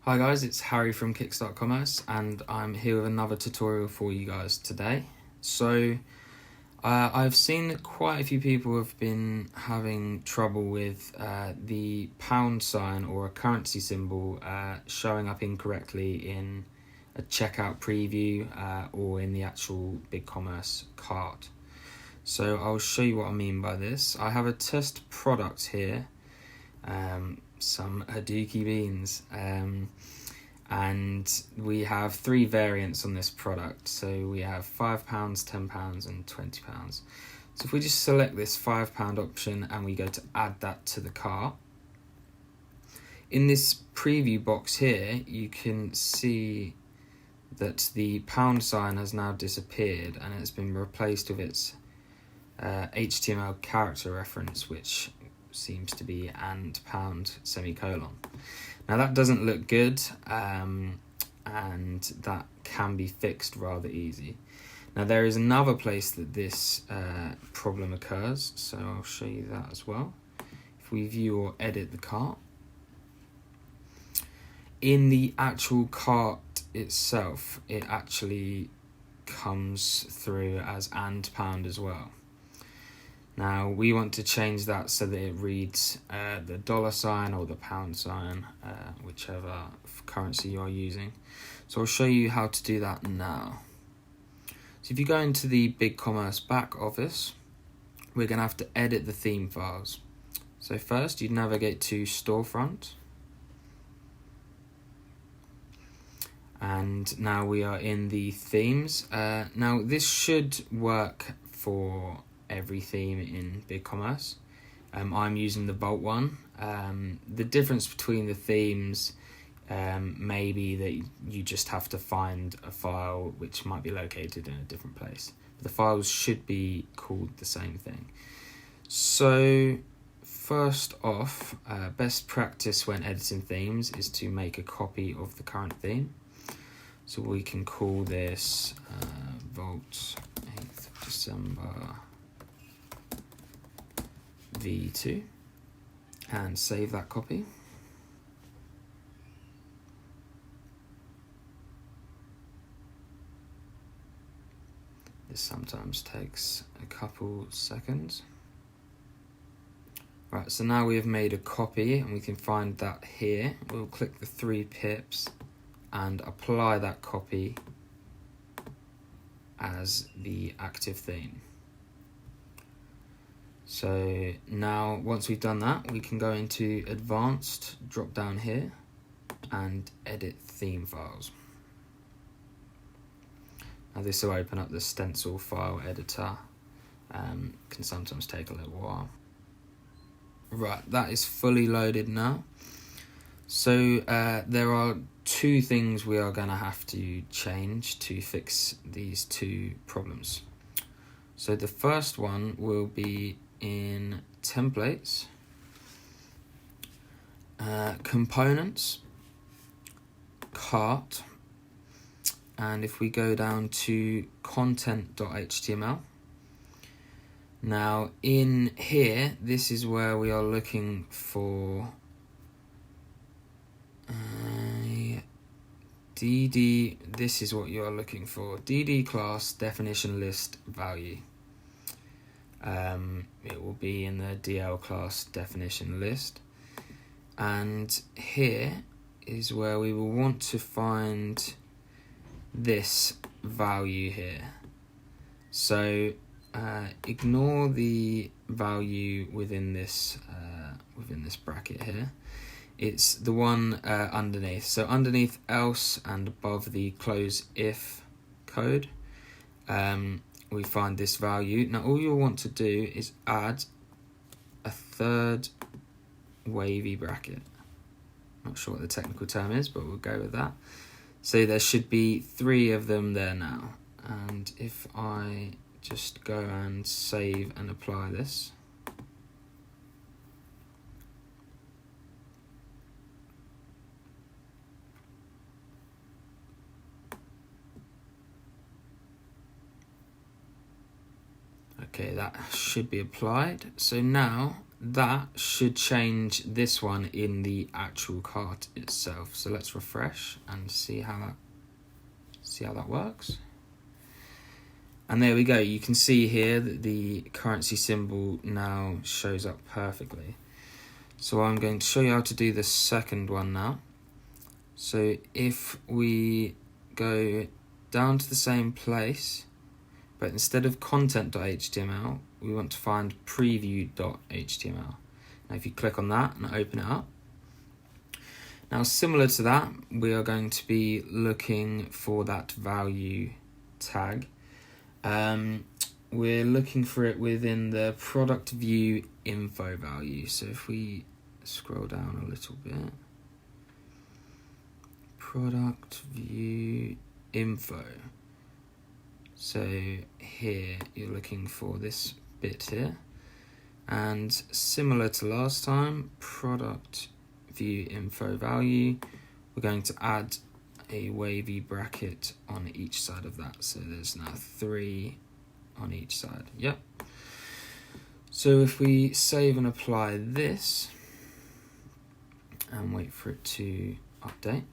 Hi guys, it's Harry from Kickstart Commerce and I'm here with another tutorial for you guys today. So I've seen quite a few people have been having trouble with the pound sign or a currency symbol showing up incorrectly in a checkout preview or in the actual BigCommerce cart. So I'll show you what I mean by this. I have a test product here, some Hadouki beans, and we have 3 variants on this product. So we have £5, £10 and £20. So if we just select this £5 option and we go to add that to the cart, in this preview box here you can see that the pound sign has now disappeared and it's been replaced with its HTML character reference, which seems to be and pound semicolon. Now that doesn't look good, and that can be fixed rather easy. Now there is another place that this problem occurs, so I'll show you that as well. If we view or edit the cart, in the actual cart itself, it actually comes through as and pound as well. Now we want to change that so that it reads the dollar sign or the pound sign, whichever currency you're using. So I'll show you how to do that now. So if you go into the BigCommerce back office, we're going to have to edit the theme files. So first you'd navigate to Storefront. And now we are in the themes. Now this should work for every theme in BigCommerce. I'm using the Bolt one. The difference between the themes may be that you just have to find a file which might be located in a different place. The files should be called the same thing. So first off, best practice when editing themes is to make a copy of the current theme. So we can call this Vault 8th December V2 and save that copy. This sometimes takes a couple seconds. Right, so now we have made a copy and we can find that here. We'll click the 3 pips and apply that copy as the active theme. So now once we've done that, we can go into advanced, drop down here and edit theme files. Now this will open up the stencil file editor, can sometimes take a little while. Right, that is fully loaded now. So there are 2 things we are going to have to change to fix these 2 problems. So the first one will be in templates, components, cart, and if we go down to content.html, now in here, this is where we are looking for DD, this is what you are looking for, DD class definition list value. It will be in the DL class definition list, and here is where we will want to find this value here. So ignore the value within this bracket here. It's the one underneath. So underneath else and above the close if code, we find this value. Now all you'll want to do is add a 3rd wavy bracket. Not sure what the technical term is, but we'll go with that. So there should be 3 of them there now. And if I just go and save and apply this, okay, that should be applied. So now that should change this one in the actual cart itself. So let's refresh and see how that works. And there we go. You can see here that the currency symbol now shows up perfectly. So I'm going to show you how to do the second one now. So if we go down to the same place, but instead of content.html, we want to find preview.html. Now if you click on that and open it up, now similar to that, we are going to be looking for that value tag. We're looking for it within the product view info value. So if we scroll down a little bit, product view info. So here you're looking for this bit here, and similar to last time, product view info value, we're going to add a wavy bracket on each side of that. So there's now 3 on each side. Yep. So if we save and apply this and wait for it to update,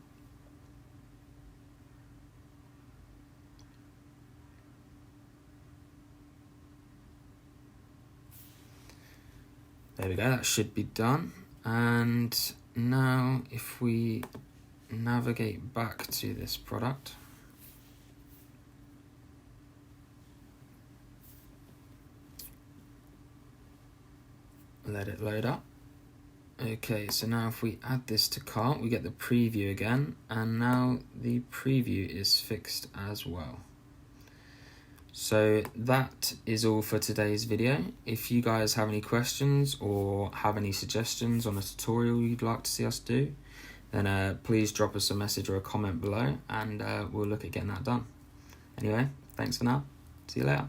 there we go, that should be done. And now if we navigate back to this product, let it load up. Okay, so now if we add this to cart, we get the preview again, and now the preview is fixed as well. So that is all for today's video. If you guys have any questions or have any suggestions on a tutorial you'd like to see us do, then please drop us a message or a comment below, and we'll look at getting that done. Anyway, thanks for now. See you later.